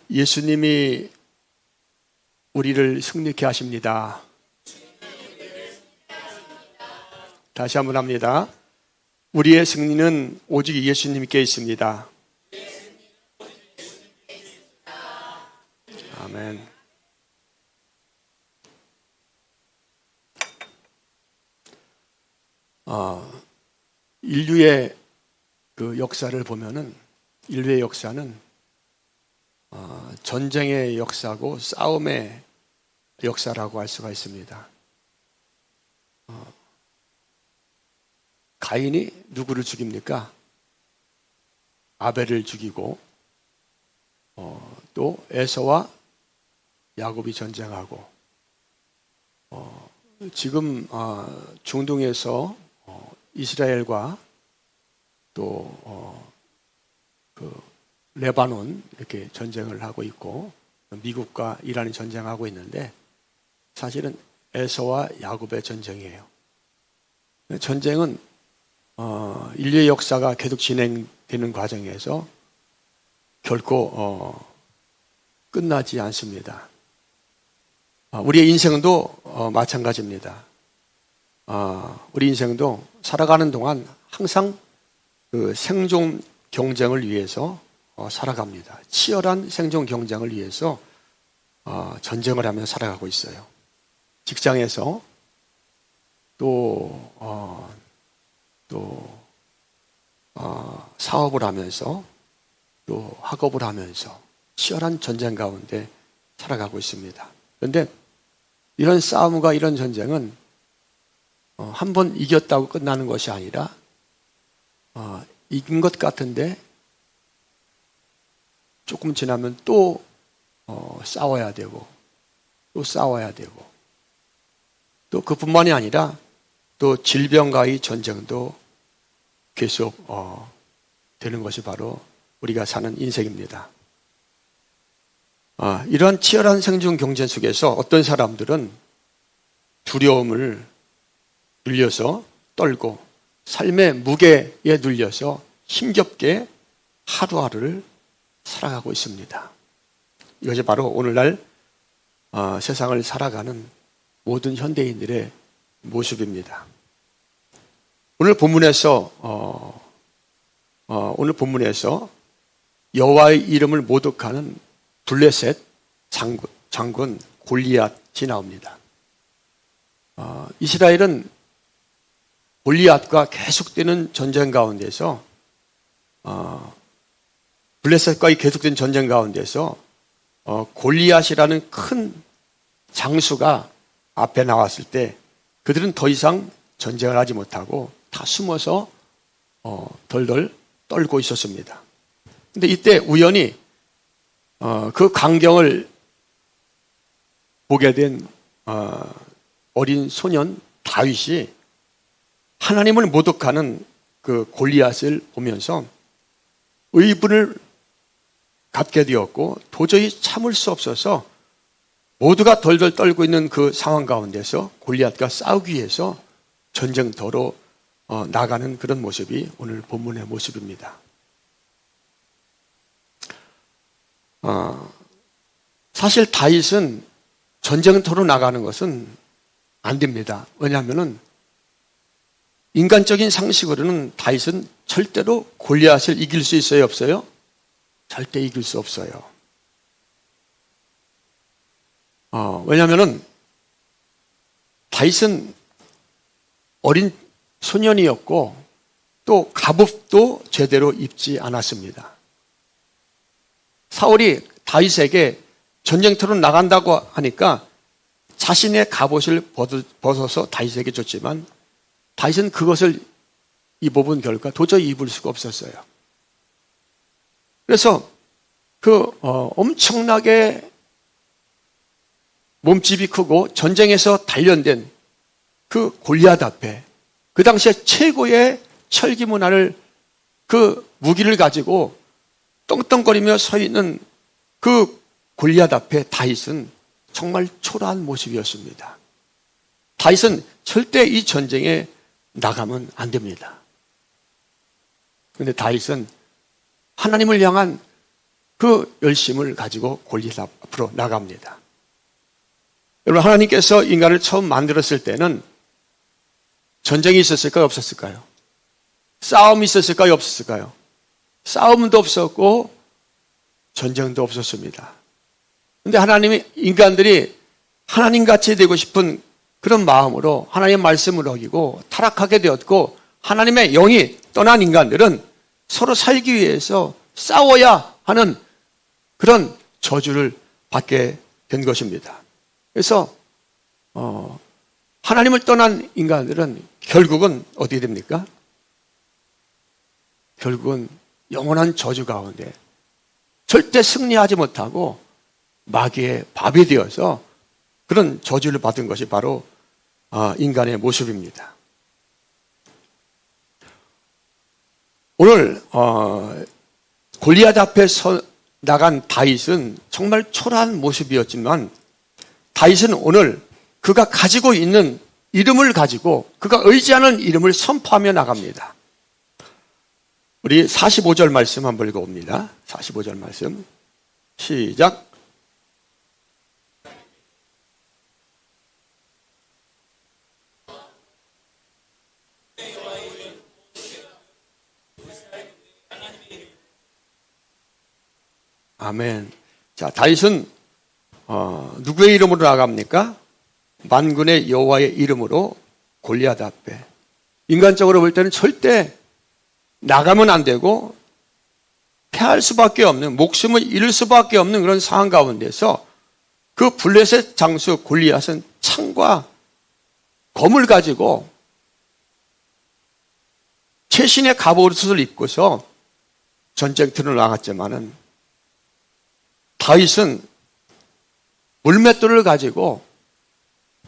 예수님이 우리를 승리케 하십니다. 다시 한번 합니다. 우리의 승리는 오직 예수님께 있습니다. 아멘. 인류의 그 역사를 보면은 인류의 역사는 전쟁의 역사고 싸움의 역사라고 할 수가 있습니다. 가인이 누구를 죽입니까? 아벨을 죽이고 또 에서와 야곱이 전쟁하고 지금 중동에서 이스라엘과 또 그 레바논 이렇게 전쟁을 하고 있고 미국과 이란이 전쟁하고 있는데 사실은 에서와 야곱의 전쟁이에요. 전쟁은 인류의 역사가 계속 진행되는 과정에서 결코 끝나지 않습니다. 우리의 인생도 마찬가지입니다. 우리 인생도 살아가는 동안 항상 그 생존 경쟁을 위해서 살아갑니다. 치열한 생존 경쟁을 위해서 전쟁을 하며 살아가고 있어요. 직장에서 또 사업을 하면서 또 학업을 하면서 치열한 전쟁 가운데 살아가고 있습니다. 그런데 이런 싸움과 이런 전쟁은 한 번 이겼다고 끝나는 것이 아니라 이긴 것 같은데 조금 지나면 또 싸워야 되고 또 싸워야 되고 또 그뿐만이 아니라 또 질병과의 전쟁도 계속 되는 것이 바로 우리가 사는 인생입니다. 이러한 치열한 생존 경쟁 속에서 어떤 사람들은 두려움을 눌려서 떨고 삶의 무게에 눌려서 힘겹게 하루하루를 살아가고 있습니다. 이것이 바로 오늘날 세상을 살아가는 모든 현대인들의 모습입니다. 오늘 본문에서 여호와의 이름을 모독하는 블레셋 장군 골리앗이 나옵니다. 이스라엘은 골리앗과 계속되는 전쟁 가운데서 블레셋과의 계속된 전쟁 가운데서 골리앗이라는 큰 장수가 앞에 나왔을 때 그들은 더 이상 전쟁을 하지 못하고 다 숨어서 덜덜 떨고 있었습니다. 근데 이때 우연히 그 광경을 보게 된 어린 소년 다윗이 하나님을 모독하는 그 골리앗을 보면서 의분을 갖게 되었고 도저히 참을 수 없어서 모두가 덜덜 떨고 있는 그 상황 가운데서 골리앗과 싸우기 위해서 전쟁터로 나가는 그런 모습이 오늘 본문의 모습입니다. 사실 다윗은 전쟁터로 나가는 것은 안 됩니다. 왜냐하면 인간적인 상식으로는 다윗은 절대로 골리앗을 이길 수 있어요, 없어요? 절대 이길 수 없어요. 왜냐하면 다윗은 어린 소년이었고 또 갑옷도 제대로 입지 않았습니다. 사울이 다윗에게 전쟁터로 나간다고 하니까 자신의 갑옷을 벗어서 다윗에게 줬지만 다윗은 그것을 입어본 결과 도저히 입을 수가 없었어요. 그래서 엄청나게 몸집이 크고 전쟁에서 단련된 그 골리앗 앞에 그 당시에 최고의 철기 문화를 그 무기를 가지고 떵떵거리며 서 있는 그 골리앗 앞에 다윗은 정말 초라한 모습이었습니다. 다윗은 절대 이 전쟁에 나가면 안 됩니다. 그런데 다윗은 하나님을 향한 그 열심을 가지고 골리앗 앞으로 나갑니다. 여러분, 하나님께서 인간을 처음 만들었을 때는 전쟁이 있었을까요? 없었을까요? 싸움이 있었을까요? 없었을까요? 싸움도 없었고 전쟁도 없었습니다. 그런데 하나님이 인간들이 하나님같이 되고 싶은 그런 마음으로 하나님의 말씀을 어기고 타락하게 되었고, 하나님의 영이 떠난 인간들은 서로 살기 위해서 싸워야 하는 그런 저주를 받게 된 것입니다. 그래서 하나님을 떠난 인간들은 결국은 어떻게 됩니까? 결국은 영원한 저주 가운데 절대 승리하지 못하고 마귀의 밥이 되어서 그런 저주를 받은 것이 바로 인간의 모습입니다. 오늘 골리앗 앞에 나간 다윗은 정말 초라한 모습이었지만, 다윗은 오늘 그가 가지고 있는 이름을 가지고 그가 의지하는 이름을 선포하며 나갑니다. 우리 45절 말씀 한번 읽어봅니다. 45절 말씀 시작. 아멘. 자, 다윗은 누구의 이름으로 나갑니까? 만군의 여호와의 이름으로 골리앗 앞에. 인간적으로 볼 때는 절대 나가면 안 되고 패할 수밖에 없는, 목숨을 잃을 수밖에 없는 그런 상황 가운데서 그 블레셋 장수 골리앗은 창과 검을 가지고 최신의 갑옷을 입고서 전쟁터로 나갔지만은, 다윗은 물맷돌을 가지고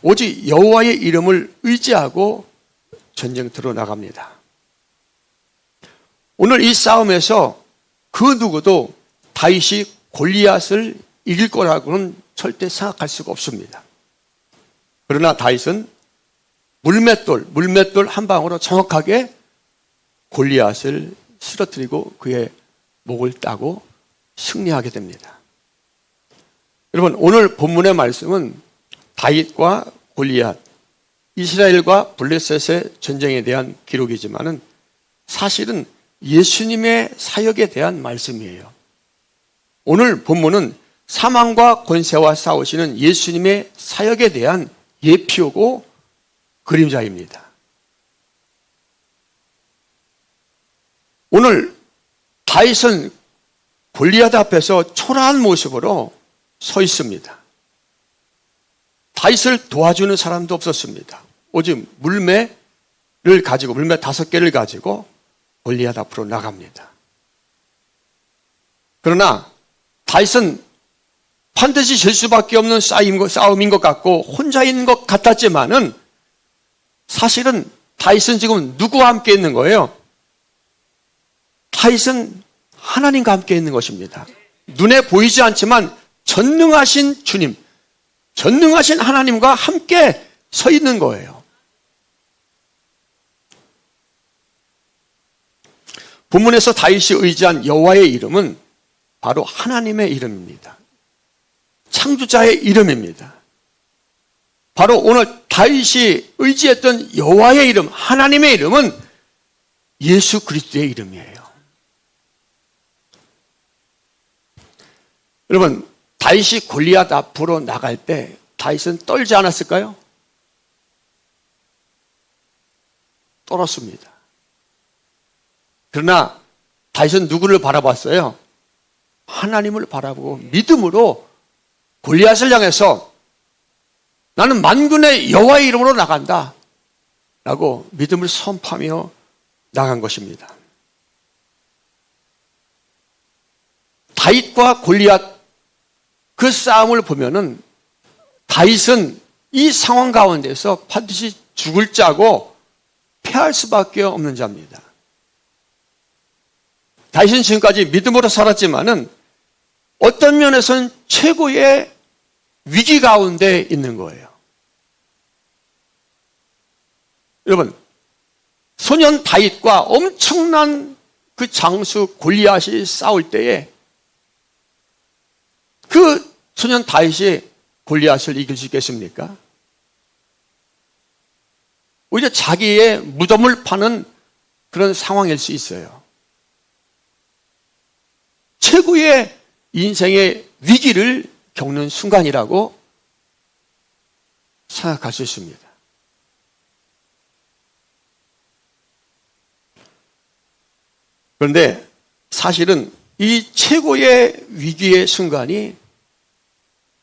오직 여호와의 이름을 의지하고 전쟁터로 나갑니다. 오늘 이 싸움에서 그 누구도 다윗이 골리앗을 이길 거라고는 절대 생각할 수가 없습니다. 그러나 다윗은 물맷돌 한 방으로 정확하게 골리앗을 쓰러뜨리고 그의 목을 따고 승리하게 됩니다. 여러분, 오늘 본문의 말씀은 다윗과 골리앗, 이스라엘과 블레셋의 전쟁에 대한 기록이지만은 사실은 예수님의 사역에 대한 말씀이에요. 오늘 본문은 사망과 권세와 싸우시는 예수님의 사역에 대한 예표고 그림자입니다. 오늘 다윗은 골리앗 앞에서 초라한 모습으로 서 있습니다. 다윗을 도와주는 사람도 없었습니다. 오직 물매를 가지고, 물매 5개를 가지고 골리앗 앞으로 나갑니다. 그러나 다윗은 반드시 질 수밖에 없는 싸움인 것 같고 혼자인 것 같았지만은, 사실은 다윗은 지금 누구와 함께 있는 거예요? 다윗은 하나님과 함께 있는 것입니다. 눈에 보이지 않지만 전능하신 주님, 전능하신 하나님과 함께 서 있는 거예요. 본문에서 다윗이 의지한 여호와의 이름은 바로 하나님의 이름입니다. 창조자의 이름입니다. 바로 오늘 다윗이 의지했던 여호와의 이름, 하나님의 이름은 예수 그리스도의 이름이에요. 여러분, 다윗이 골리앗 앞으로 나갈 때 다윗은 떨지 않았을까요? 떨었습니다. 그러나 다윗은 누구를 바라봤어요? 하나님을 바라보고 믿음으로 골리앗을 향해서 나는 만군의 여호와의 이름으로 나간다 라고 믿음을 선포하며 나간 것입니다. 다윗과 골리앗 그 싸움을 보면은 다윗은 이 상황 가운데서 반드시 죽을 자고 패할 수밖에 없는 자입니다. 다윗은 지금까지 믿음으로 살았지만은 어떤 면에서는 최고의 위기 가운데 있는 거예요. 여러분, 소년 다윗과 엄청난 그 장수 골리앗이 싸울 때에 청소년 다윗이 골리앗을 이길 수 있겠습니까? 오히려 자기의 무덤을 파는 그런 상황일 수 있어요. 최고의 인생의 위기를 겪는 순간이라고 생각할 수 있습니다. 그런데 사실은 이 최고의 위기의 순간이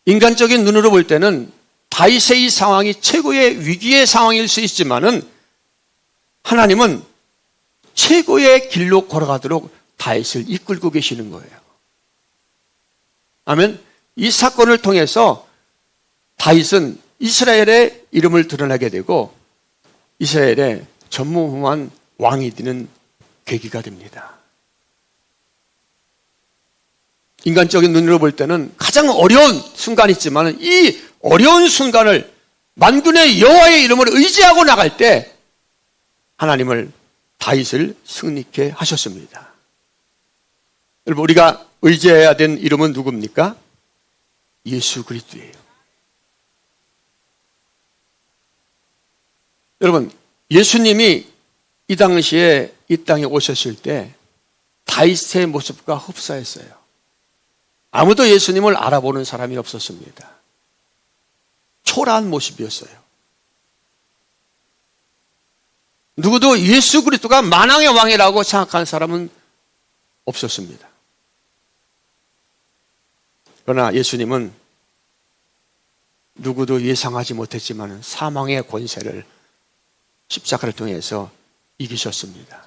인간적인 눈으로 볼 때는 다윗의 이 상황이 최고의 위기의 상황일 수 있지만은 하나님은 최고의 길로 걸어가도록 다윗을 이끌고 계시는 거예요. 아멘. 이 사건을 통해서 다윗은 이스라엘의 이름을 드러내게 되고 이스라엘의 전무후무한 왕이 되는 계기가 됩니다. 인간적인 눈으로 볼 때는 가장 어려운 순간이지만 이 어려운 순간을 만군의 여호와의 이름을 의지하고 나갈 때 하나님을 다윗을 승리케 하셨습니다. 여러분, 우리가 의지해야 되는 이름은 누굽니까? 예수 그리스도예요. 여러분, 예수님이 이 당시에 이 땅에 오셨을 때 다윗의 모습과 흡사했어요. 아무도 예수님을 알아보는 사람이 없었습니다. 초라한 모습이었어요. 누구도 예수 그리스도가 만왕의 왕이라고 생각하는 사람은 없었습니다. 그러나 예수님은 누구도 예상하지 못했지만 사망의 권세를 십자가를 통해서 이기셨습니다.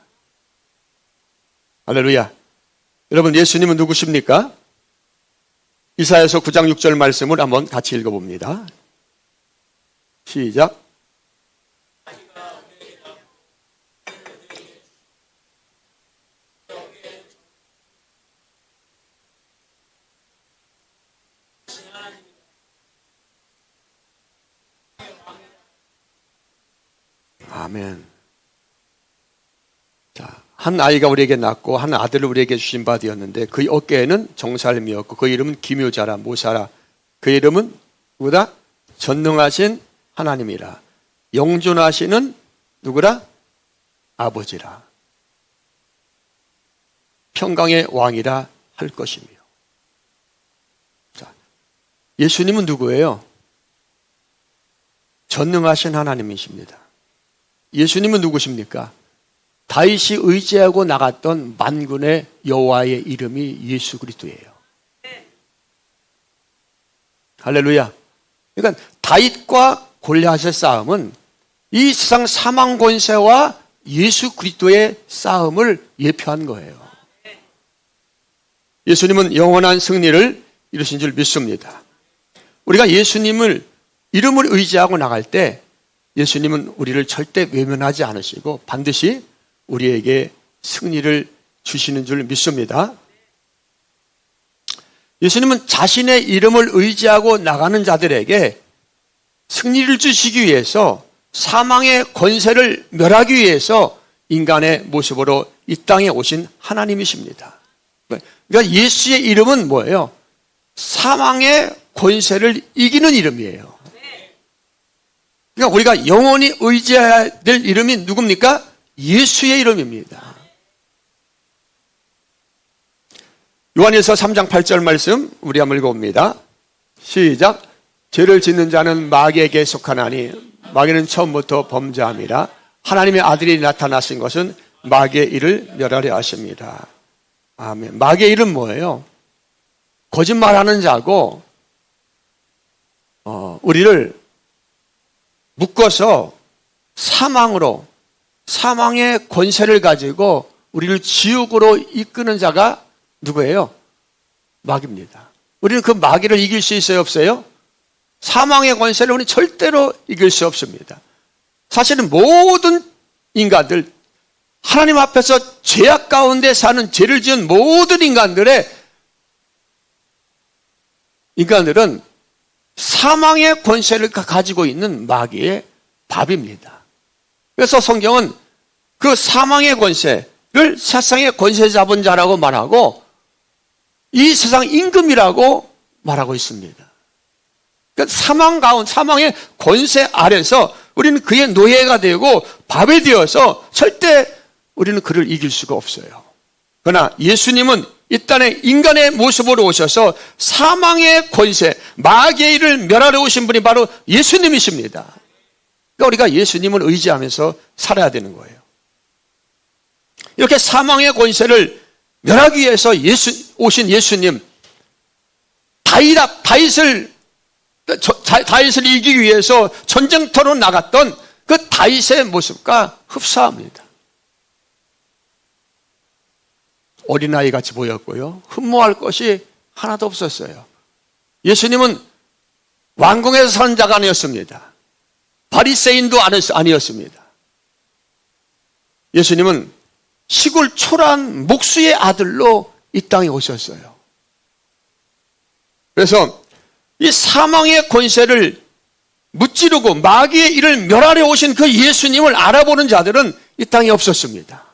할렐루야. 여러분, 예수님은 누구십니까? 이사야서 9장 6절 말씀을 한번 같이 읽어봅니다. 시작. 아멘. 자, 한 아이가 우리에게 낳고 한 아들을 우리에게 주신 바 되었는데 그의 어깨에는 정살미였고 그 이름은 기묘자라 모사라. 그 이름은 누구다? 전능하신 하나님이라. 영존하시는 누구라? 아버지라. 평강의 왕이라 할 것이며. 자, 예수님은 누구예요? 전능하신 하나님이십니다. 예수님은 누구십니까? 다윗이 의지하고 나갔던 만군의 여호와의 이름이 예수 그리스도예요. 할렐루야. 그러니까 다윗과 골리앗의 싸움은 이 세상 사망 권세와 예수 그리스도의 싸움을 예표한 거예요. 예수님은 영원한 승리를 이루신 줄 믿습니다. 우리가 예수님을 이름을 의지하고 나갈 때 예수님은 우리를 절대 외면하지 않으시고 반드시 우리에게 승리를 주시는 줄 믿습니다. 예수님은 자신의 이름을 의지하고 나가는 자들에게 승리를 주시기 위해서 사망의 권세를 멸하기 위해서 인간의 모습으로 이 땅에 오신 하나님이십니다. 그러니까 예수의 이름은 뭐예요? 사망의 권세를 이기는 이름이에요. 그러니까 우리가 영원히 의지해야 될 이름이 누굽니까? 예수의 이름입니다. 요한일서 3장 8절 말씀 우리 한번 읽어봅니다. 시작. 죄를 짓는 자는 마귀에게 속하나니 마귀는 처음부터 범죄함이라. 하나님의 아들이 나타나신 것은 마귀의 일을 멸하려 하십니다. 아멘. 마귀의 일은 뭐예요? 거짓말하는 자고 우리를 묶어서 사망으로 사망의 권세를 가지고 우리를 지옥으로 이끄는 자가 누구예요? 마귀입니다. 우리는 그 마귀를 이길 수 있어요? 없어요? 사망의 권세를 우리는 절대로 이길 수 없습니다. 사실은 모든 인간들, 하나님 앞에서 죄악 가운데 사는 죄를 지은 모든 인간들은 사망의 권세를 가지고 있는 마귀의 밥입니다. 그래서 성경은 그 사망의 권세를 세상의 권세 잡은 자라고 말하고 이 세상 임금이라고 말하고 있습니다. 그러니까 사망의 권세 아래서 우리는 그의 노예가 되고 밥이 되어서 절대 우리는 그를 이길 수가 없어요. 그러나 예수님은 이 땅에 인간의 모습으로 오셔서 사망의 권세, 마귀의 일을 멸하러 오신 분이 바로 예수님이십니다. 그러니까 우리가 예수님을 의지하면서 살아야 되는 거예요. 이렇게 사망의 권세를 멸하기 위해서 오신 예수님, 다윗을 이기기 위해서 전쟁터로 나갔던 그 다윗의 모습과 흡사합니다. 어린아이 같이 보였고요. 흠모할 것이 하나도 없었어요. 예수님은 왕궁에서 사는 자가 아니었습니다. 바리새인도 아니었습니다. 예수님은 시골 초라한 목수의 아들로 이 땅에 오셨어요. 그래서 이 사망의 권세를 무찌르고 마귀의 일을 멸하려 오신 그 예수님을 알아보는 자들은 이 땅에 없었습니다.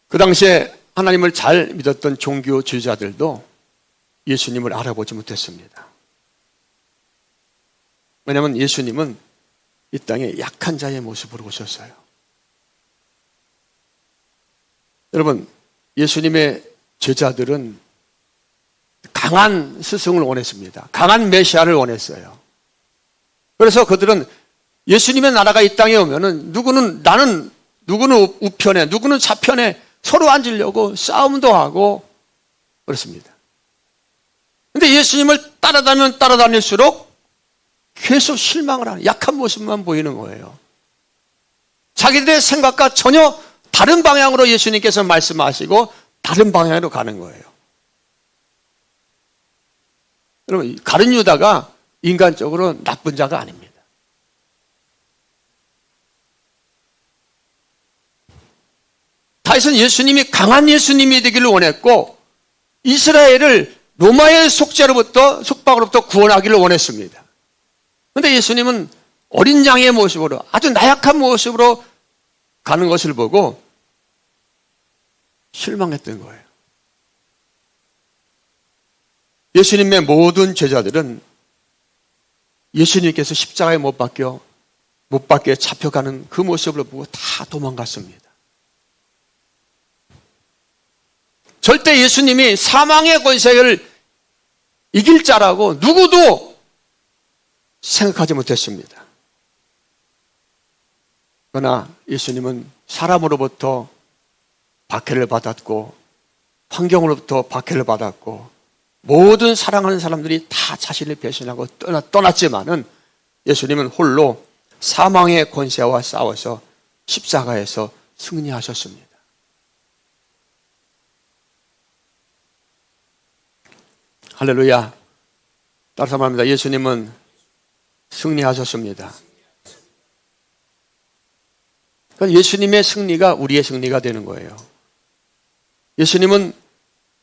그 당시에 하나님을 잘 믿었던 종교 지도자들도 예수님을 알아보지 못했습니다. 왜냐하면 예수님은 이 땅에 약한 자의 모습으로 오셨어요. 여러분, 예수님의 제자들은 강한 스승을 원했습니다. 강한 메시아를 원했어요. 그래서 그들은 예수님의 나라가 이 땅에 오면은 누구는 우편에, 누구는 좌편에 서로 앉으려고 싸움도 하고 그렇습니다. 근데 예수님을 따라다닐수록 계속 실망을 하는 약한 모습만 보이는 거예요. 자기들의 생각과 전혀 다른 방향으로 예수님께서 말씀하시고 다른 방향으로 가는 거예요. 여러분, 가룟 유다가 인간적으로 나쁜 자가 아닙니다. 다윗은 예수님이 강한 예수님이 되기를 원했고 이스라엘을 로마의 속박으로부터 구원하기를 원했습니다. 그런데 예수님은 어린 양의 모습으로 아주 나약한 모습으로 가는 것을 보고 실망했던 거예요. 예수님의 모든 제자들은 예수님께서 십자가에 못 박혀 잡혀가는 그 모습을 보고 다 도망갔습니다. 절대 예수님이 사망의 권세를 이길 자라고 누구도 생각하지 못했습니다. 그러나 예수님은 사람으로부터 박해를 받았고 환경으로부터 박해를 받았고 모든 사랑하는 사람들이 다 자신을 배신하고 떠났지만은 예수님은 홀로 사망의 권세와 싸워서 십자가에서 승리하셨습니다. 할렐루야. 따라서 말합니다. 예수님은 승리하셨습니다. 그러니까 예수님의 승리가 우리의 승리가 되는 거예요. 예수님은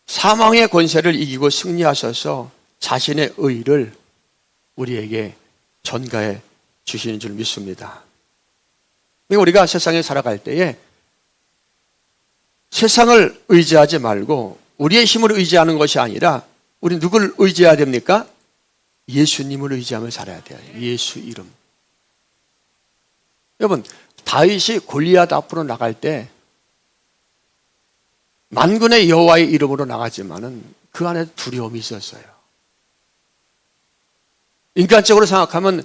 사망의 권세를 이기고 승리하셔서 자신의 의를 우리에게 전가해 주시는 줄 믿습니다. 우리가 세상에 살아갈 때에 세상을 의지하지 말고 우리의 힘을 의지하는 것이 아니라 우리 누구를 의지해야 됩니까? 예수님을 의지하며 살아야 돼요. 예수 이름. 여러분, 다윗이 골리앗 앞으로 나갈 때 만군의 여호와의 이름으로 나가지만은 그 안에 두려움이 있었어요. 인간적으로 생각하면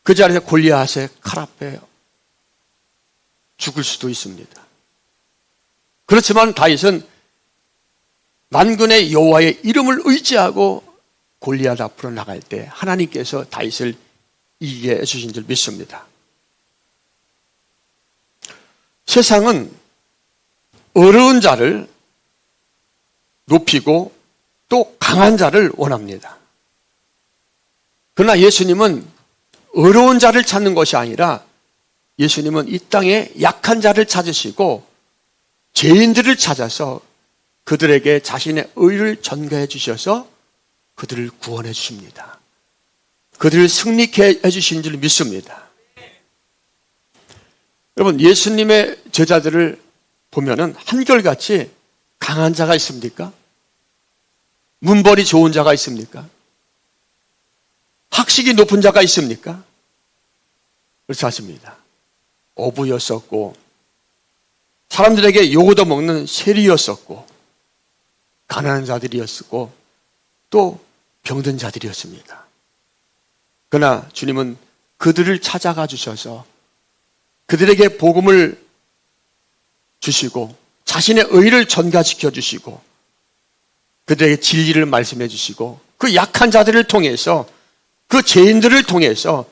그 자리에서 골리앗의 칼 앞에 죽을 수도 있습니다. 그렇지만 다윗은 만군의 여호와의 이름을 의지하고 골리앗 앞으로 나갈 때 하나님께서 다윗을 이기게 해주신 줄 믿습니다. 세상은 어려운 자를 높이고 또 강한 자를 원합니다. 그러나 예수님은 어려운 자를 찾는 것이 아니라 예수님은 이 땅에 약한 자를 찾으시고 죄인들을 찾아서 그들에게 자신의 의를 전가해 주셔서 그들을 구원해 주십니다. 그들을 승리케 해주신 줄 믿습니다. 여러분, 예수님의 제자들을 보면은 한결같이 강한 자가 있습니까? 문벌이 좋은 자가 있습니까? 학식이 높은 자가 있습니까? 그렇지 않습니다. 어부였었고 사람들에게 욕 얻어먹는 세리였었고 가난한 자들이었고 또 병든 자들이었습니다. 그러나 주님은 그들을 찾아가 주셔서 그들에게 복음을 주시고 자신의 의를 전가시켜 주시고 그들에게 진리를 말씀해 주시고 그 약한 자들을 통해서 그 죄인들을 통해서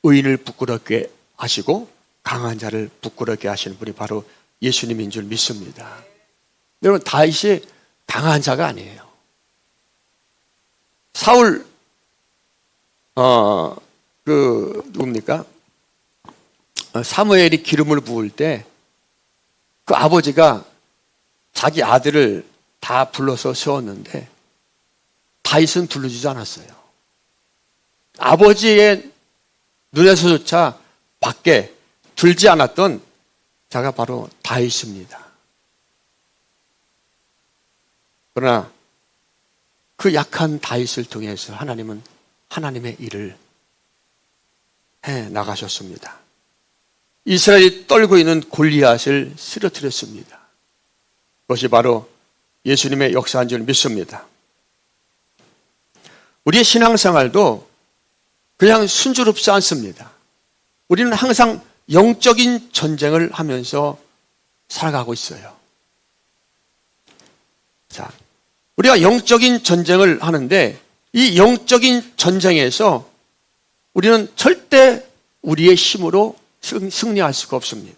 의인을 부끄럽게 하시고 강한 자를 부끄럽게 하시는 분이 바로 예수님인 줄 믿습니다. 여러분, 다윗이 강한 자가 아니에요. 사울 누굽니까? 사무엘이 기름을 부을 때 그 아버지가 자기 아들을 다 불러서 세웠는데 다윗은 부르지 않았어요. 아버지의 눈에서조차 밖에 들지 않았던 자가 바로 다윗입니다. 그러나 그 약한 다윗을 통해서 하나님은 하나님의 일을 해 나가셨습니다. 이스라엘이 떨고 있는 골리앗을 쓰러뜨렸습니다. 그것이 바로 예수님의 역사인 줄 믿습니다. 우리의 신앙생활도 그냥 순조롭지 않습니다. 우리는 항상 영적인 전쟁을 하면서 살아가고 있어요. 자, 우리가 영적인 전쟁을 하는데 이 영적인 전쟁에서 우리는 절대 우리의 힘으로 승리할 수가 없습니다.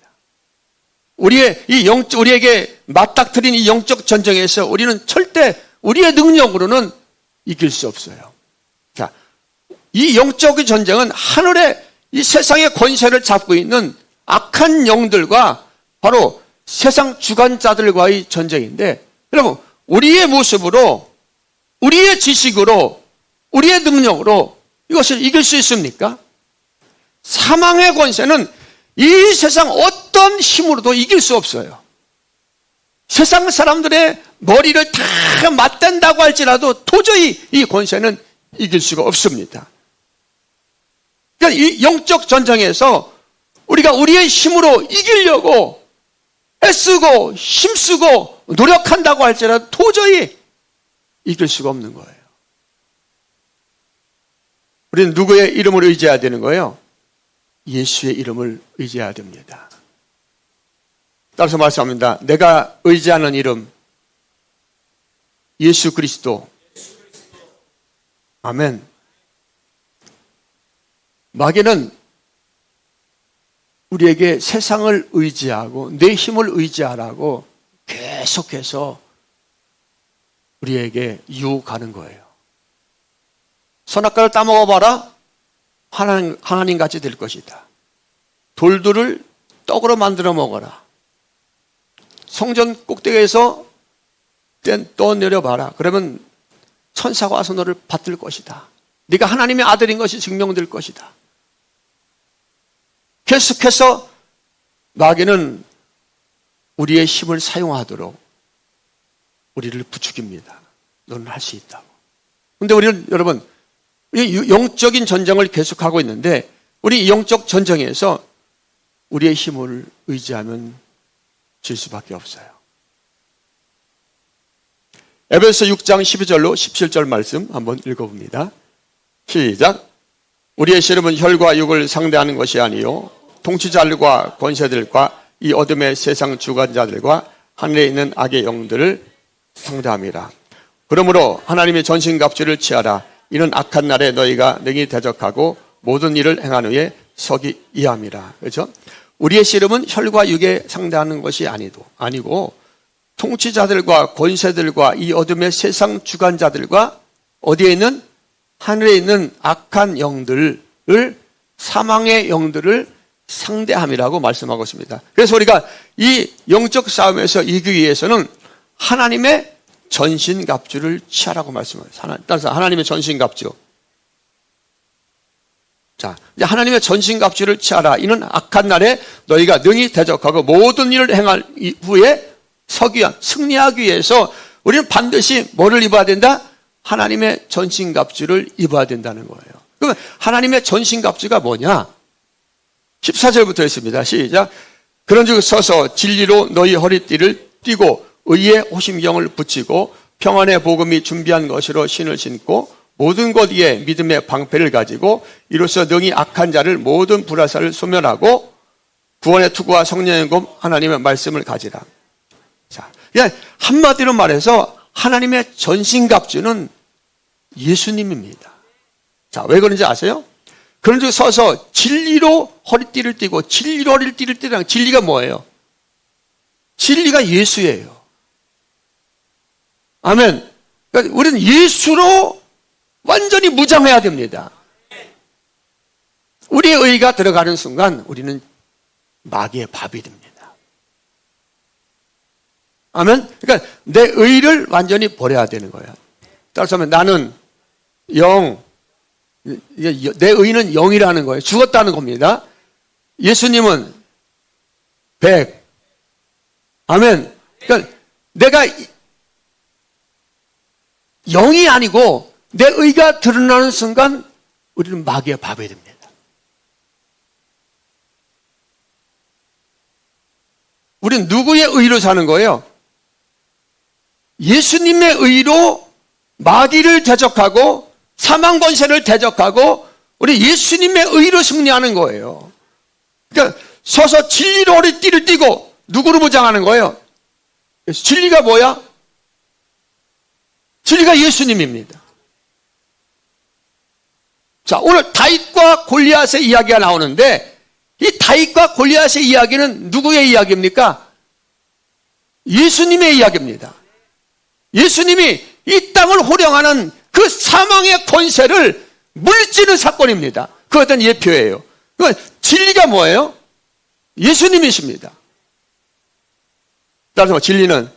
우리에게 맞닥뜨린 이 영적 전쟁에서 우리는 절대 우리의 능력으로는 이길 수 없어요. 자, 이 영적인 전쟁은 하늘의 이 세상의 권세를 잡고 있는 악한 영들과 바로 세상 주관자들과의 전쟁인데, 여러분, 우리의 모습으로, 우리의 지식으로, 우리의 능력으로 이것을 이길 수 있습니까? 사망의 권세는 이 세상 어떤 힘으로도 이길 수 없어요. 세상 사람들의 머리를 다 맞댄다고 할지라도 도저히 이 권세는 이길 수가 없습니다. 그러니까 이 영적 전쟁에서 우리가 우리의 힘으로 이기려고 애쓰고 힘쓰고 노력한다고 할지라도 도저히 이길 수가 없는 거예요. 우리는 누구의 이름을 의지해야 되는 거예요? 예수의 이름을 의지해야 됩니다. 따라서 말씀합니다. 내가 의지하는 이름, 예수 그리스도. 아멘. 마귀는 우리에게 세상을 의지하고 내 힘을 의지하라고 계속해서 우리에게 유혹하는 거예요. 선악과를 따먹어봐라. 하나님같이 될 것이다. 돌들을 떡으로 만들어 먹어라. 성전 꼭대기에서 떠내려봐라. 그러면 천사가 와서 너를 받들 것이다. 네가 하나님의 아들인 것이 증명될 것이다. 계속해서 마귀는 우리의 힘을 사용하도록 우리를 부추깁니다. 너는 할 수 있다고. 그런데 우리는 여러분 영적인 전쟁을 계속하고 있는데 우리 영적 전쟁에서 우리의 힘을 의지하면 질 수밖에 없어요. 에베소 6장 12절로 17절 말씀 한번 읽어봅니다. 시작. 우리의 씨름은 혈과 육을 상대하는 것이 아니요 통치자들과 권세들과 이 어둠의 세상 주관자들과 하늘에 있는 악의 영들을 상대함이라. 그러므로 하나님의 전신갑주를 취하라. 이는 악한 날에 너희가 능히 대적하고 모든 일을 행한 후에 서기 이함이라. 그렇죠? 우리의 씨름은 혈과 육에 상대하는 것이 아니고 통치자들과 권세들과 이 어둠의 세상 주관자들과 어디에 있는 하늘에 있는 악한 영들을 사망의 영들을 상대함이라고 말씀하고 있습니다. 그래서 우리가 이 영적 싸움에서 이기기 위해서는 하나님의 전신갑주를 취하라고 말씀합니다. 따라서 하나님의 전신갑주. 자, 이제 하나님의 전신갑주를 취하라. 이는 악한 날에 너희가 능히 대적하고 모든 일을 행할 후에 승리하기 위해서 우리는 반드시 뭐를 입어야 된다? 하나님의 전신갑주를 입어야 된다는 거예요. 그러면 하나님의 전신갑주가 뭐냐? 14절부터 했습니다. 시작. 그런즉 서서 진리로 너희 허리띠를 띠고 의의 호심경을 붙이고 평안의 복음이 준비한 것으로 신을 신고 모든 것 위에 믿음의 방패를 가지고 이로써 능히 악한 자를 모든 불화살을 소멸하고 구원의 투구와 성령의 검 하나님의 말씀을 가지라. 자, 그냥 한마디로 말해서 하나님의 전신갑주는 예수님입니다. 자, 왜 그런지 아세요? 그런즉 서서 진리로 허리띠를 띠고 진리로 허리띠를 띠라는 진리가 뭐예요? 진리가 예수예요. 아멘. 그러니까 우리는 예수로 완전히 무장해야 됩니다. 우리의 의가 들어가는 순간 우리는 마귀의 밥이 됩니다. 아멘. 그러니까 내 의를 완전히 버려야 되는 거예요. 따라서 하면 나는 영, 내 의는 영이라는 거예요. 죽었다는 겁니다. 예수님은 100. 아멘. 그러니까 내가 영이 아니고 내 의가 드러나는 순간 우리는 마귀의 밥이 됩니다. 우리는 누구의 의로 사는 거예요? 예수님의 의로 마귀를 대적하고 사망 권세를 대적하고 우리 예수님의 의로 승리하는 거예요. 그러니까 서서 진리로 허리띠를 띠고 누구로 무장하는 거예요? 진리가 뭐야? 진리가 예수님입니다. 자, 오늘 다윗과 골리앗의 이야기가 나오는데 이 다윗과 골리앗의 이야기는 누구의 이야기입니까? 예수님의 이야기입니다. 예수님이 이 땅을 호령하는 그 사망의 권세를 물리치는 사건입니다. 그 어떤 예표예요. 진리가 뭐예요? 예수님이십니다. 따라서 진리는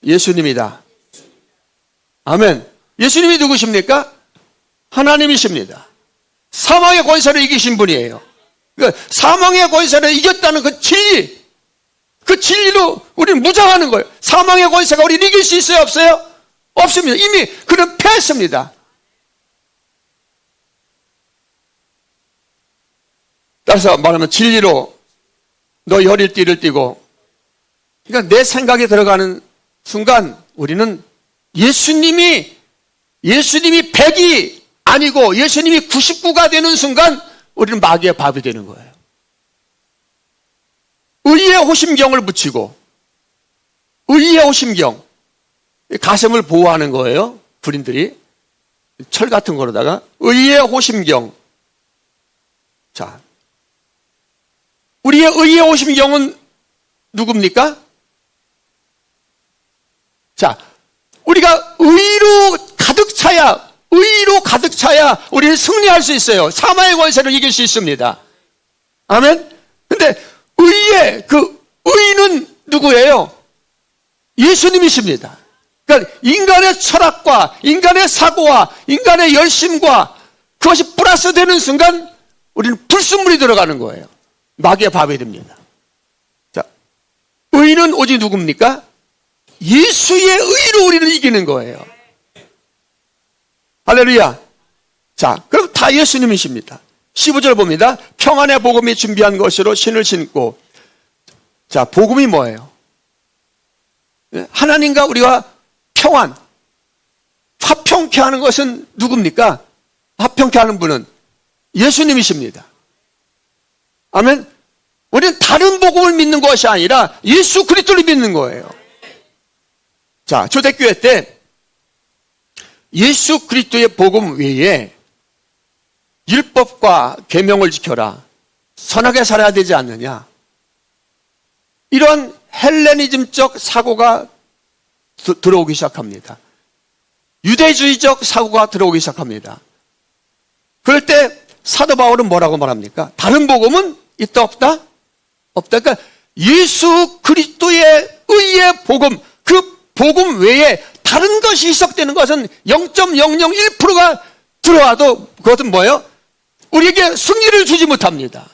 예수님이다. 아멘. 예수님이 누구십니까? 하나님이십니다. 사망의 권세를 이기신 분이에요. 그러니까 사망의 권세를 이겼다는 그 진리, 그 진리로 우리는 무장하는 거예요. 사망의 권세가 우리를 이길 수 있어요? 없어요? 없습니다. 이미 그는 패했습니다. 따라서 말하면 진리로 너희 허리띠를 띠고, 그러니까 내 생각에 들어가는 순간 우리는 예수님이 100이 아니고 예수님이 99가 되는 순간 우리는 마귀의 밥이 되는 거예요. 의의 호심경을 붙이고, 의의 호심경, 가슴을 보호하는 거예요. 군인들이 철 같은 거로다가 의의 호심경. 자, 우리의 의의 호심경은 누굽니까? 자, 우리가 의로 가득 차야 우리는 승리할 수 있어요. 사망의 권세를 이길 수 있습니다. 아멘? 근데 의의 그 의는 누구예요? 예수님이십니다. 그러니까 인간의 철학과 인간의 사고와 인간의 열심과 그것이 플러스 되는 순간 우리는 불순물이 들어가는 거예요. 마귀의 밥이 됩니다. 자, 의는 오직 누굽니까? 예수의 의로 우리를 이기는 거예요. 할렐루야. 자, 그럼 다 예수님이십니다. 15절 봅니다. 평안의 복음이 준비한 것으로 신을 신고. 자, 복음이 뭐예요? 하나님과 우리가 평안, 화평케 하는 것은 누굽니까? 화평케 하는 분은 예수님이십니다. 아멘. 우리는 다른 복음을 믿는 것이 아니라 예수 그리스도를 믿는 거예요. 자, 초대교회 때 예수 그리스도의 복음 외에 율법과 계명을 지켜라, 선하게 살아야 되지 않느냐, 이런 헬레니즘적 사고가 들어오기 시작합니다. 유대주의적 사고가 들어오기 시작합니다. 그럴 때 사도 바울은 뭐라고 말합니까? 다른 복음은 있다 없다? 없다. 그러니까 예수 그리스도의 의의 복음, 그 복음 외에 다른 것이 희석되는 것은 0.001%가 들어와도 그것은 뭐예요? 우리에게 승리를 주지 못합니다.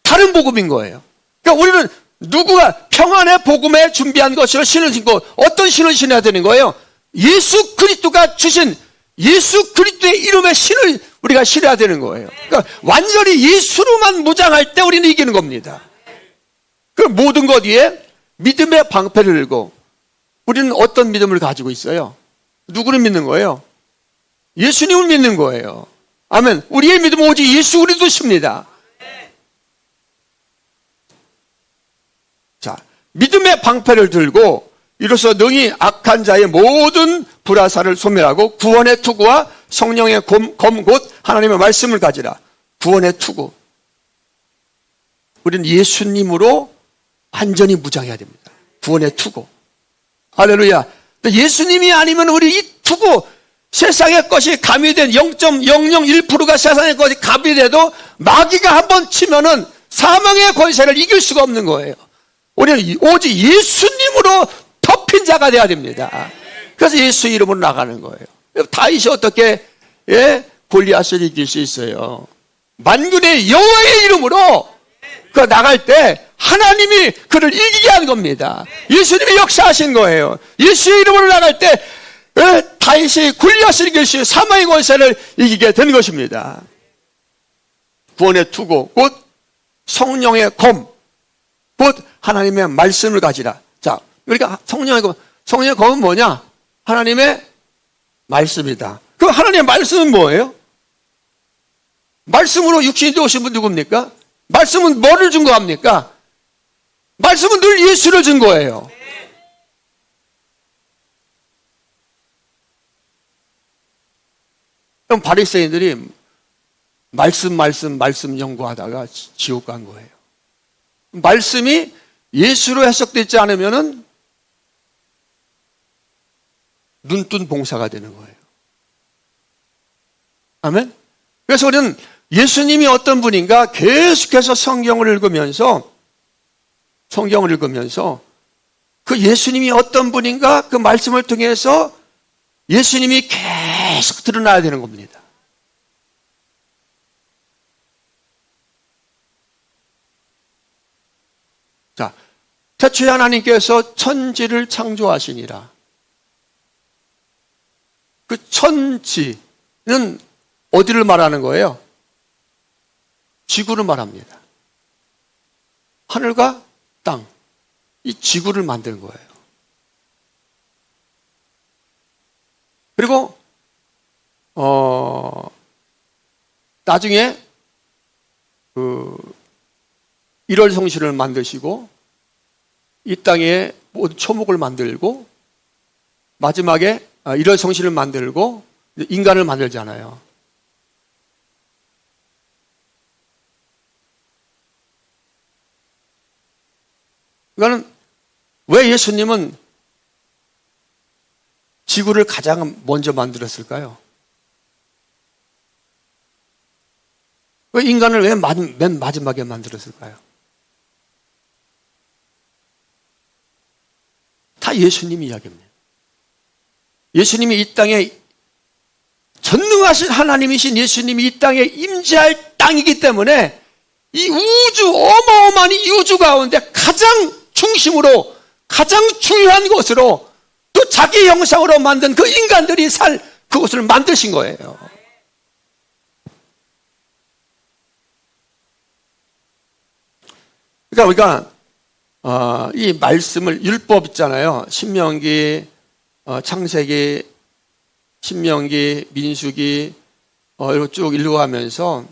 다른 복음인 거예요. 그러니까 우리는 누구가 평안의 복음에 준비한 것을 신을 신고 어떤 신을 신어야 되는 거예요? 예수 그리스도가 주신 예수 그리스도의 이름의 신을 우리가 신어야 되는 거예요. 그러니까 완전히 예수로만 무장할 때 우리는 이기는 겁니다. 그 모든 것 위에 믿음의 방패를 들고 우리는 어떤 믿음을 가지고 있어요? 누구를 믿는 거예요? 예수님을 믿는 거예요. 아멘. 우리의 믿음은 오직 예수 그리스도십니다. 자, 믿음의 방패를 들고 이로써 능히 악한 자의 모든 불화살을 소멸하고 구원의 투구와 성령의 검 곧 하나님의 말씀을 가지라. 구원의 투구. 우리는 예수님으로 완전히 무장해야 됩니다. 구원의 투구. 할렐루야. 예수님이 아니면 우리 이 투구, 세상의 것이 가미된 0.001%가 세상의 것이 가미돼도 마귀가 한번 치면은 사망의 권세를 이길 수가 없는 거예요. 우리는 오직 예수님으로 덮인 자가 돼야 됩니다. 그래서 예수 이름으로 나가는 거예요. 다윗이 어떻게 골리앗을 이길 수 있어요? 만군의 여호와의 이름으로 그 나갈 때 하나님이 그를 이기게 한 겁니다. 예수님이 역사하신 거예요. 예수의 이름으로 나갈 때 다윗이 골리앗을 이길 수 사망의 권세를 이기게 된 것입니다. 구원의 투구 곧 성령의 검 곧 하나님의 말씀을 가지라. 자, 그러니까 성령의 검은 뭐냐? 하나님의 말씀이다. 그 하나님의 말씀은 뭐예요? 말씀으로 육신이 되오신 분 누굽니까? 말씀은 뭐를 증거합니까? 말씀은 늘 예수를 증거해요. 그럼 바리새인들이 말씀 연구하다가 지옥 간 거예요. 말씀이 예수로 해석되지 않으면은 눈뜬 봉사가 되는 거예요. 아멘? 그래서 우리는 예수님이 어떤 분인가 계속해서 성경을 읽으면서 그 예수님이 어떤 분인가 그 말씀을 통해서 예수님이 계속 드러나야 되는 겁니다. 자, 태초에 하나님께서 천지를 창조하시니라. 그 천지는 어디를 말하는 거예요? 지구를 말합니다. 하늘과 땅, 이 지구를 만드는 거예요. 그리고 나중에 일월성신을 만드시고 이 땅에 모든 초목을 만들고 마지막에 일월성신을 만들고 인간을 만들잖아요. 그러니까 왜 예수님은 지구를 가장 먼저 만들었을까요? 왜 인간을 왜 맨 마지막에 만들었을까요? 다 예수님 이야기입니다. 예수님이 이 땅에 전능하신 하나님이신 예수님이 이 땅에 임재할 땅이기 때문에 이 우주, 어마어마한 이 우주 가운데 가장 중심으로 가장 중요한 곳으로 또 자기 형상으로 만든 그 인간들이 살 그곳을 만드신 거예요. 그러니까 우리가 이 말씀을 율법 있잖아요. 신명기, 창세기, 신명기, 민수기 이렇게 쭉 읽어가면서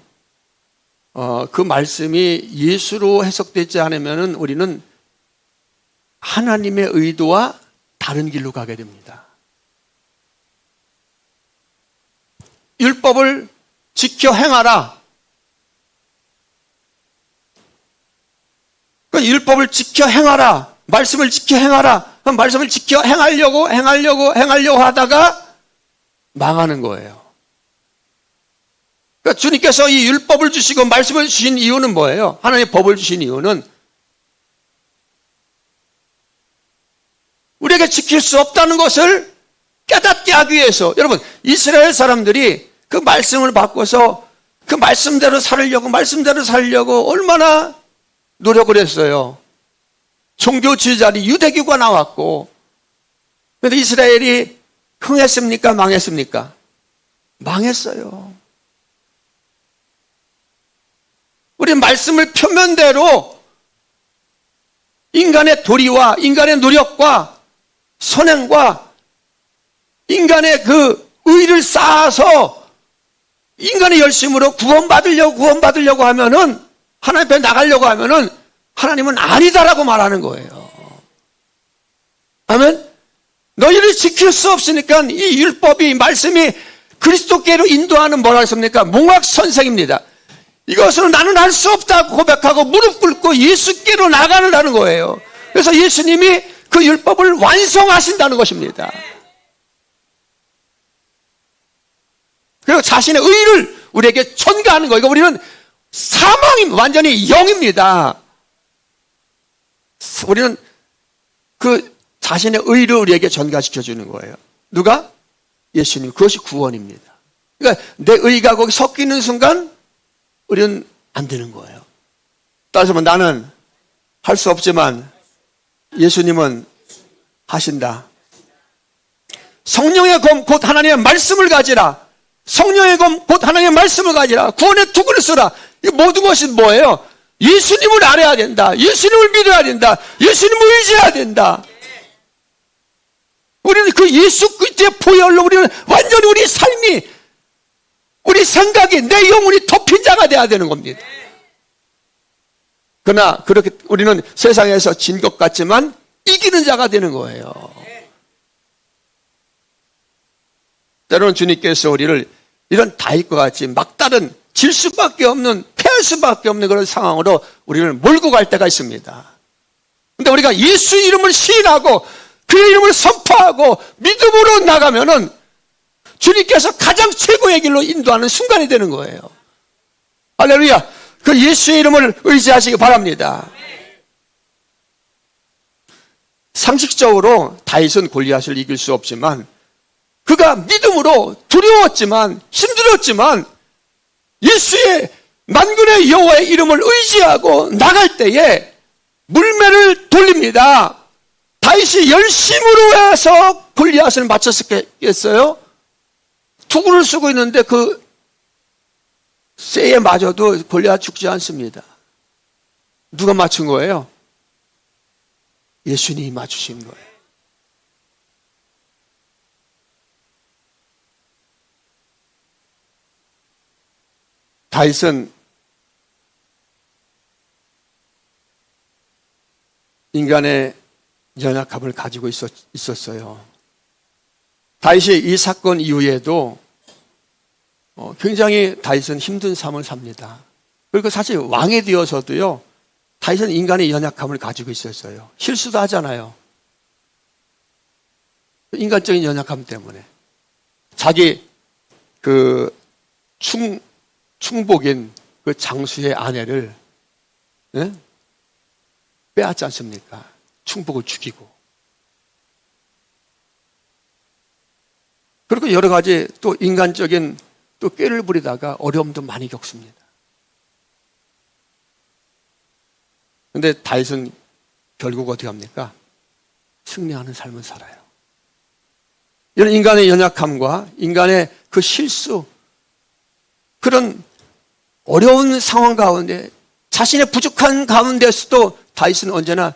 그 말씀이 예수로 해석되지 않으면 우리는 하나님의 의도와 다른 길로 가게 됩니다. 율법을 지켜 행하라. 율법을 지켜 행하라. 말씀을 지켜 행하라. 그럼 말씀을 지켜 행하려고 하다가 망하는 거예요. 그러니까 주님께서 이 율법을 주시고 말씀을 주신 이유는 뭐예요? 하나님의 법을 주신 이유는 우리에게 지킬 수 없다는 것을 깨닫게 하기 위해서. 여러분, 이스라엘 사람들이 그 말씀을 바꿔서 그 말씀대로 살려고 얼마나 노력을 했어요. 종교 지도자리 유대교가 나왔고, 그런데 이스라엘이 흥했습니까? 망했습니까? 망했어요. 우리 말씀을 표면대로 인간의 도리와 인간의 노력과 선행과 인간의 그 의를 쌓아서 인간의 열심으로 구원받으려고 하면은, 하나님 앞에 나가려고 하면은 하나님은 아니다라고 말하는 거예요. 아멘? 너희를 지킬 수 없으니까 이 율법이, 이 말씀이 그리스도께로 인도하는 뭐라 했습니까? 몽학선생입니다. 이것으로 나는 할 수 없다고 고백하고 무릎 꿇고 예수께로 나가는다는 거예요. 그래서 예수님이 그 율법을 완성하신다는 것입니다. 그리고 자신의 의를 우리에게 전가하는 거예요. 우리는 사망입니다. 완전히 영입니다. 우리는 그 자신의 의를 우리에게 전가시켜 주는 거예요. 누가? 예수님. 그것이 구원입니다. 그러니까 내 의가 거기 섞이는 순간 우리는 안 되는 거예요. 따라서 나는 할 수 없지만 예수님은 하신다. 성령의 검 곧 하나님의 말씀을 가지라. 성령의 검 곧 하나님의 말씀을 가지라. 구원의 투구를 쓰라. 이 모든 것이 뭐예요? 예수님을 알아야 된다. 예수님을 믿어야 된다. 예수님을 의지해야 된다. 우리는 그 예수 그리스도의 보혈로 우리는 완전히 우리 삶이, 우리 생각이, 내 영혼이 덮인 자가 돼야 되는 겁니다. 그러나 그렇게 우리는 세상에서 진 것 같지만 이기는 자가 되는 거예요. 때로는 주님께서 우리를 이런 다윗과 같이 막다른, 질 수밖에 없는, 패할 수밖에 없는 그런 상황으로 우리를 몰고 갈 때가 있습니다. 그런데 우리가 예수 이름을 시인하고 그의 이름을 선포하고 믿음으로 나가면은 주님께서 가장 최고의 길로 인도하는 순간이 되는 거예요. 할렐루야. 그 예수의 이름을 의지하시기 바랍니다. 상식적으로 다윗은 골리앗을 이길 수 없지만 그가 믿음으로 두려웠지만 힘들었지만 예수의 만군의 여호와의 이름을 의지하고 나갈 때에 물매를 돌립니다. 다윗이 열심으로 해서 골리앗을 맞췄겠어요? 투구를 쓰고 있는데 그 쇠에 맞아도 골리앗 죽지 않습니다. 누가 맞춘 거예요? 예수님이 맞추신 거예요. 다윗은 인간의 연약함을 가지고 있었어요. 다윗이 이 사건 이후에도 굉장히 다윗은 힘든 삶을 삽니다. 그리고 사실 왕이 되어서도요, 다윗은 인간의 연약함을 가지고 있었어요. 실수도 하잖아요. 인간적인 연약함 때문에 자기 그 충복인 그 장수의 아내를 빼앗지 않습니까? 충복을 죽이고. 그리고 여러 가지 또 인간적인 또 꾀를 부리다가 어려움도 많이 겪습니다. 그런데 다윗은 결국 어떻게 합니까? 승리하는 삶을 살아요. 이런 인간의 연약함과 인간의 그 실수, 그런 어려운 상황 가운데 자신의 부족한 가운데서도 다윗은 언제나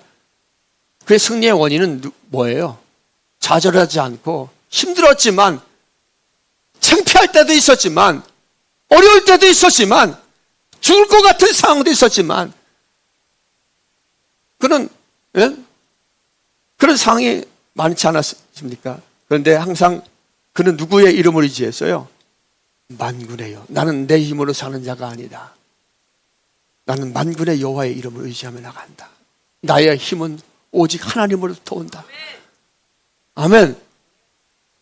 그의 승리의 원인은 뭐예요? 좌절하지 않고 힘들었지만, 창피할 때도 있었지만, 어려울 때도 있었지만, 죽을 것 같은 상황도 있었지만, 그런 상황이 많지 않았습니까? 그런데 항상 그는 누구의 이름을 의지했어요? 만군의요. 나는 내 힘으로 사는 자가 아니다. 나는 만군의 여호와의 이름을 의지하며 나간다. 나의 힘은 오직 하나님으로부터 온다. 아멘.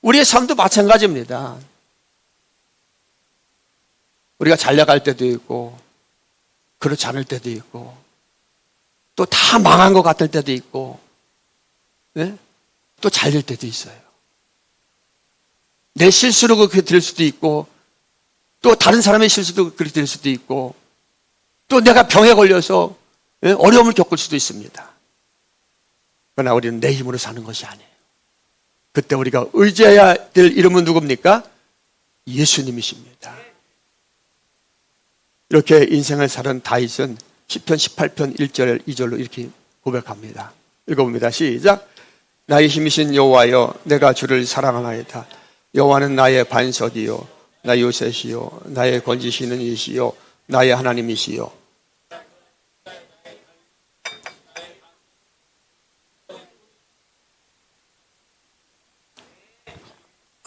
우리의 삶도 마찬가지입니다. 우리가 잘 나갈 때도 있고 그렇지 않을 때도 있고 또 다 망한 것 같을 때도 있고 또 잘 될 때도 있어요. 내 실수로 그렇게 될 수도 있고 또 다른 사람의 실수도 그렇게 될 수도 있고 또 내가 병에 걸려서 어려움을 겪을 수도 있습니다. 그러나 우리는 내 힘으로 사는 것이 아니에요. 그때 우리가 의지해야 될 이름은 누굽니까? 예수님이십니다. 이렇게 인생을 사는 다윗은 시편 18편 1절 2절로 이렇게 고백합니다. 읽어봅니다. 시작. 나의 힘이신 여호와여, 내가 주를 사랑하나이다. 여호와는 나의 반석이요 나의 요새시요 나의 건지시는 이시요 나의 하나님이시요.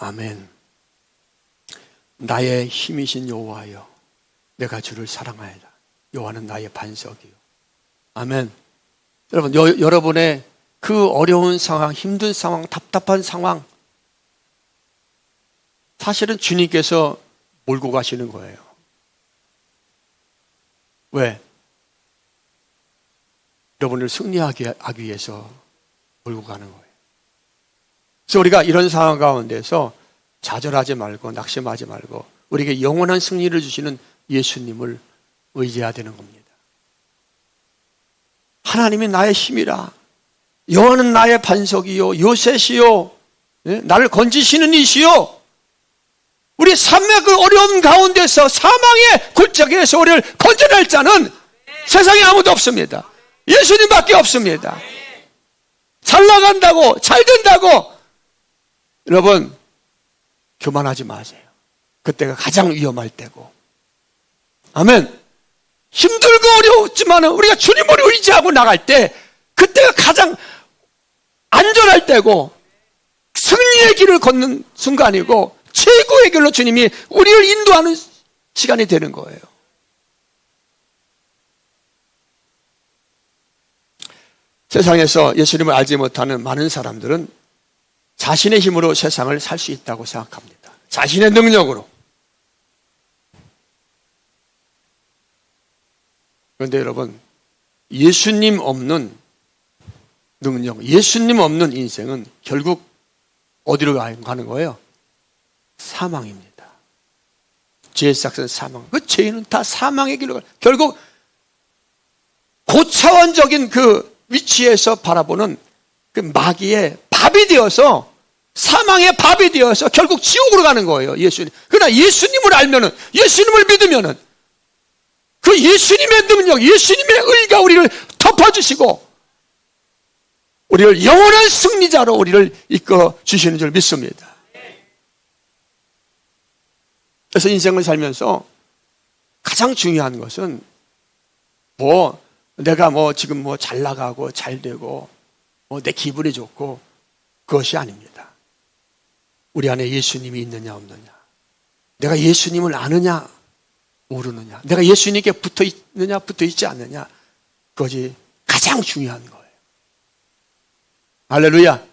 아멘. 나의 힘이신 여호와여, 내가 주를 사랑하여라. 여호와는 나의 반석이요. 아멘. 여러분, 여러분의 그 어려운 상황, 힘든 상황, 답답한 상황, 사실은 주님께서 몰고 가시는 거예요. 왜? 여러분을 승리하게 하기 위해서 몰고 가는 거예요. 그래서 우리가 이런 상황 가운데서 좌절하지 말고 낙심하지 말고 우리에게 영원한 승리를 주시는 예수님을 의지해야 되는 겁니다. 하나님이 나의 힘이라, 여호와는 나의 반석이요 요새시요, 나를 건지시는 이시요. 우리 삶의 그 어려움 가운데서 사망의 골짜기에서 우리를 건져낼 자는 세상에 아무도 없습니다. 예수님밖에 없습니다. 잘 나간다고, 잘 된다고, 여러분 교만하지 마세요. 그때가 가장 위험할 때고. 아멘. 힘들고 어려웠지만 우리가 주님을 의지하고 나갈 때 그때가 가장 안전할 때고 승리의 길을 걷는 순간이고 최고의 길로 주님이 우리를 인도하는 시간이 되는 거예요. 세상에서 예수님을 알지 못하는 많은 사람들은 자신의 힘으로 세상을 살 수 있다고 생각합니다. 자신의 능력으로. 그런데 여러분, 예수님 없는 능력, 예수님 없는 인생은 결국 어디로 가는 거예요? 사망입니다. 죄의 삭은 사망. 그 죄인은 다 사망의 길로 가요. 결국 고차원적인 그 위치에서 바라보는 그 마귀의 밥이 되어서, 사망의 밥이 되어서 결국 지옥으로 가는 거예요. 예수님. 그러나 예수님을 알면은, 예수님을 믿으면은 그 예수님의 능력, 예수님의 의가 우리를 덮어주시고 우리를 영원한 승리자로 우리를 이끌어 주시는 줄 믿습니다. 그래서 인생을 살면서 가장 중요한 것은 내가 지금 잘 나가고 잘 되고 내 기분이 좋고 그것이 아닙니다. 우리 안에 예수님이 있느냐 없느냐, 내가 예수님을 아느냐 모르느냐, 내가 예수님께 붙어 있느냐 붙어 있지 않느냐, 그것이 가장 중요한 거예요. 할렐루야.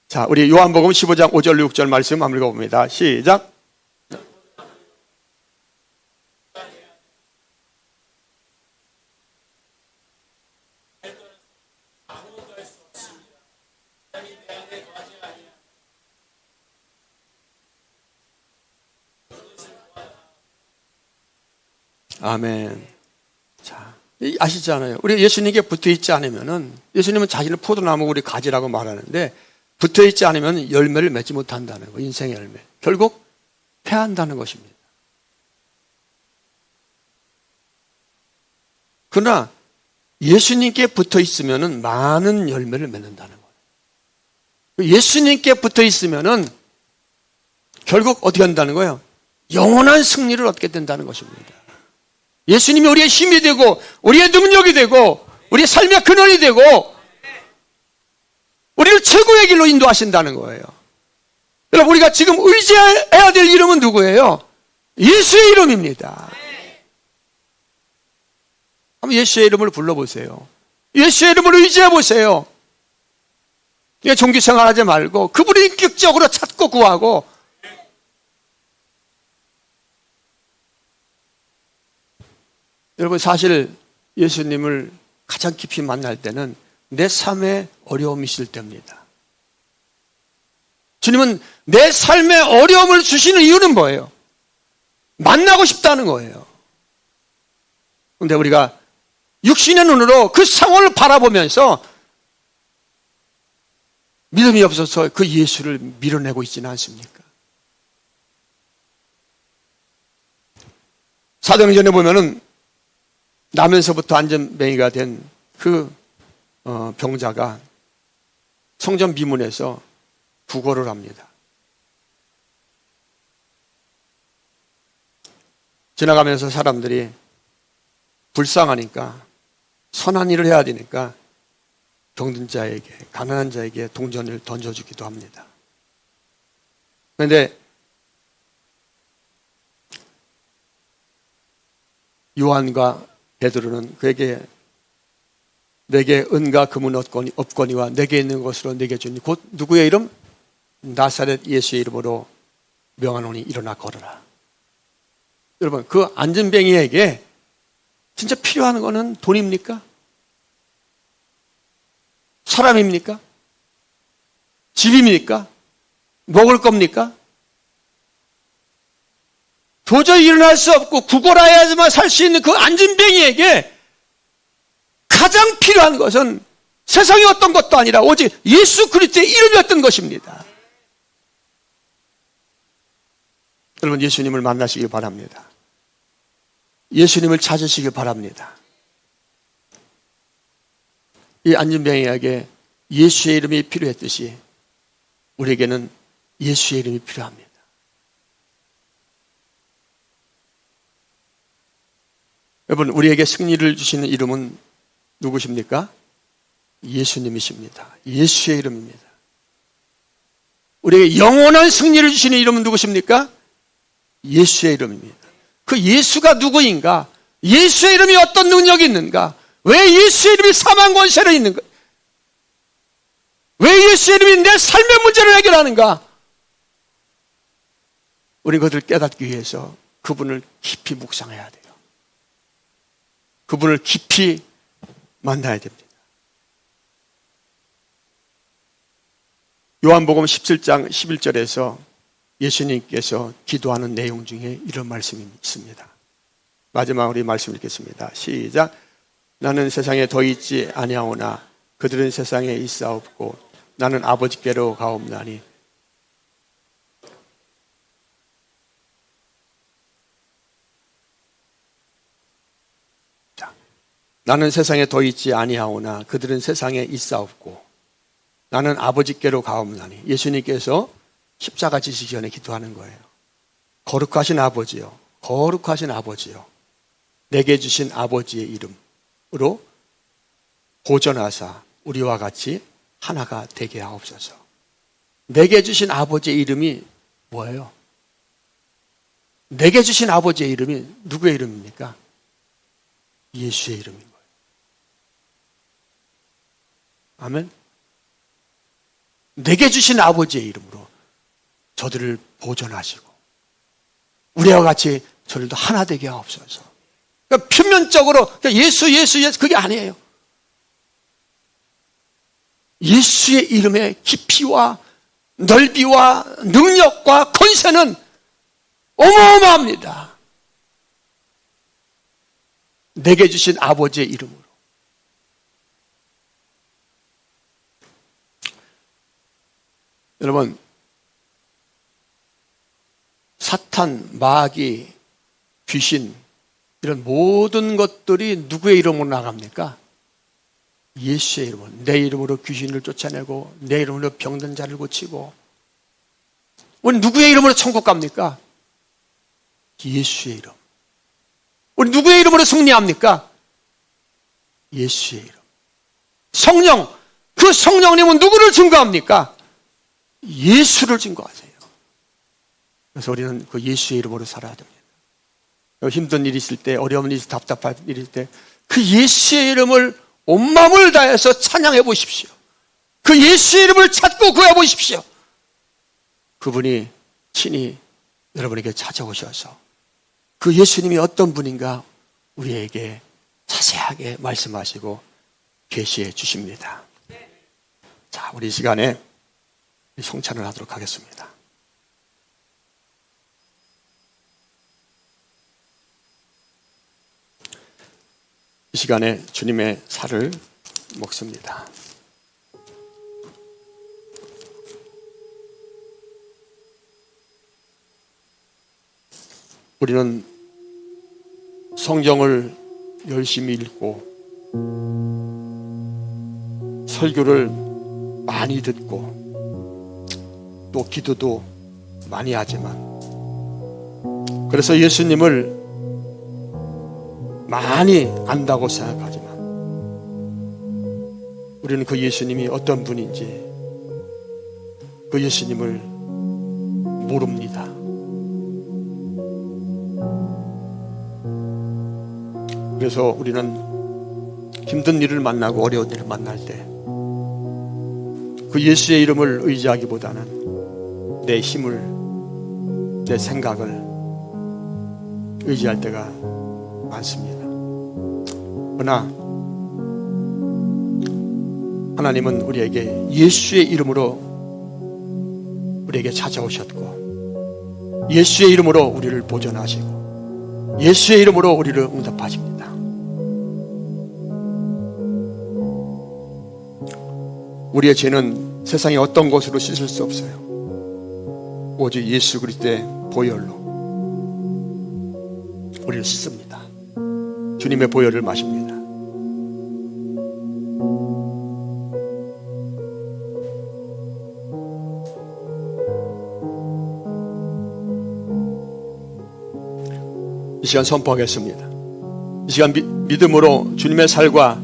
자, 우리 요한복음 15장 5절 6절 말씀 한번 읽어봅니다. 시작. 아멘. 자, 아시잖아요. 우리 예수님께 붙어 있지 않으면은, 예수님은 자신을 포도나무 우리 가지라고 말하는데, 붙어 있지 않으면 열매를 맺지 못한다는 거, 인생의 열매. 결국 패한다는 것입니다. 그러나 예수님께 붙어 있으면은 많은 열매를 맺는다는 거예요. 예수님께 붙어 있으면은 결국 어떻게 한다는 거예요? 영원한 승리를 얻게 된다는 것입니다. 예수님이 우리의 힘이 되고 우리의 능력이 되고 우리의 삶의 근원이 되고 우리를 최고의 길로 인도하신다는 거예요. 여러분, 우리가 지금 의지해야 될 이름은 누구예요? 예수의 이름입니다. 한번 예수의 이름을 불러보세요. 예수의 이름을 의지해 보세요. 종교생활 하지 말고 그분을 인격적으로 찾고 구하고, 여러분, 사실 예수님을 가장 깊이 만날 때는 내 삶에 어려움이 있을 때입니다. 주님은 내 삶에 어려움을 주시는 이유는 뭐예요? 만나고 싶다는 거예요. 그런데 우리가 육신의 눈으로 그 상황을 바라보면서 믿음이 없어서 그 예수를 밀어내고 있지는 않습니까? 사도행전에 보면은 나면서부터 안전뱅이가 된 그 병자가 성전 비문에서 부고를 합니다. 지나가면서 사람들이 불쌍하니까 선한 일을 해야 되니까 병든 자에게, 가난한 자에게 동전을 던져주기도 합니다. 그런데 요한과 베드로는 그에게 내게 은과 금은 없거니와 내게 있는 것으로 내게 주니 곧 누구의 이름? 나사렛 예수의 이름으로 명하노니 일어나 걸어라. 여러분, 그 안전뱅이에게 진짜 필요한 거는 돈입니까? 사람입니까? 집입니까? 먹을 겁니까? 도저히 일어날 수 없고 구걸하여야지만 살 수 있는 그 안전뱅이에게 가장 필요한 것은 세상의 어떤 것도 아니라 오직 예수 그리스도의 이름이었던 것입니다. 여러분, 예수님을 만나시길 바랍니다. 예수님을 찾으시길 바랍니다. 이 안전뱅이에게 예수의 이름이 필요했듯이 우리에게는 예수의 이름이 필요합니다. 여러분, 우리에게 승리를 주시는 이름은 누구십니까? 예수님이십니다. 예수의 이름입니다. 우리에게 영원한 승리를 주시는 이름은 누구십니까? 예수의 이름입니다. 그 예수가 누구인가? 예수의 이름이 어떤 능력이 있는가? 왜 예수의 이름이 사망 권세를 있는가? 왜 예수의 이름이 내 삶의 문제를 해결하는가? 우리는 그것을 깨닫기 위해서 그분을 깊이 묵상해야 돼요. 그분을 깊이 만나야 됩니다. 요한복음 17장 11절에서 예수님께서 기도하는 내용 중에 이런 말씀이 있습니다. 마지막으로 이 말씀 읽겠습니다. 시작. 나는 세상에 더 있지 아니하오나 그들은 세상에 있사옵고 나는 아버지께로 가옵나니 나는 세상에 더 있지 아니하오나 그들은 세상에 있사옵고 나는 아버지께로 가옵나니 예수님께서 십자가 지시기 전에 기도하는 거예요. 거룩하신 아버지요, 거룩하신 아버지요, 내게 주신 아버지의 이름으로 보존하사 우리와 같이 하나가 되게 하옵소서. 내게 주신 아버지의 이름이 뭐예요? 내게 주신 아버지의 이름이 누구의 이름입니까? 예수의 이름인 거예요. 아멘. 내게 주신 아버지의 이름으로 저들을 보존하시고 우리와 같이 저들도 하나 되게 하옵소서. 그러니까 표면적으로 예수 그게 아니에요. 예수의 이름의 깊이와 넓이와 능력과 권세는 어마어마합니다. 내게 주신 아버지의 이름으로. 여러분, 사탄, 마귀, 귀신 이런 모든 것들이 누구의 이름으로 나갑니까? 예수의 이름으로. 내 이름으로 귀신을 쫓아내고 내 이름으로 병든 자를 고치고. 우리 누구의 이름으로 천국 갑니까? 예수의 이름. 우리 누구의 이름으로 승리합니까? 예수의 이름. 성령, 그 성령님은 누구를 증거합니까? 예수를 증거하세요. 그래서 우리는 그 예수의 이름으로 살아야 됩니다. 힘든 일이 있을 때, 어려운 일이 있을 때, 답답한 일이 있을 때 그 예수의 이름을 온 마음을 다해서 찬양해 보십시오. 그 예수의 이름을 찾고 구해 보십시오. 그분이 친히 여러분에게 찾아오셔서 그 예수님이 어떤 분인가 우리에게 자세하게 말씀하시고 계시해 주십니다. 자, 우리 이 시간에 성찬을 하도록 하겠습니다. 이 시간에 주님의 살을 먹습니다. 우리는 성경을 열심히 읽고 설교를 많이 듣고 또 기도도 많이 하지만, 그래서 예수님을 많이 안다고 생각하지만 우리는 그 예수님이 어떤 분인지 그 예수님을 모릅니다. 그래서 우리는 힘든 일을 만나고 어려운 일을 만날 때 그 예수의 이름을 의지하기보다는 내 힘을, 내 생각을 의지할 때가 많습니다. 그러나 하나님은 우리에게 예수의 이름으로 우리에게 찾아오셨고, 예수의 이름으로 우리를 보존하시고, 예수의 이름으로 우리를 응답하십니다. 우리의 죄는 세상의 어떤 것으로 씻을 수 없어요. 오직 예수 그리스도의 보혈로 우리를 씻습니다. 주님의 보혈을 마십니다. 이 시간 선포하겠습니다. 이 시간 믿음으로 주님의 살과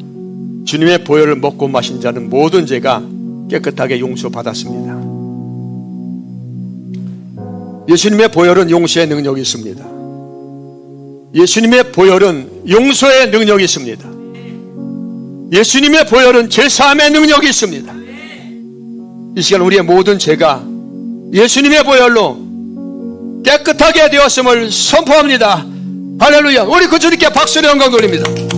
주님의 보혈을 먹고 마신 자는 모든 죄가 깨끗하게 용서받았습니다. 예수님의 보혈은 용서의 능력이 있습니다. 예수님의 보혈은 용서의 능력이 있습니다. 예수님의 보혈은 제사함의 능력이 있습니다. 이 시간 우리의 모든 죄가 예수님의 보혈로 깨끗하게 되었음을 선포합니다. 할렐루야. 우리 그 주님께 박수를 영광 돌립니다.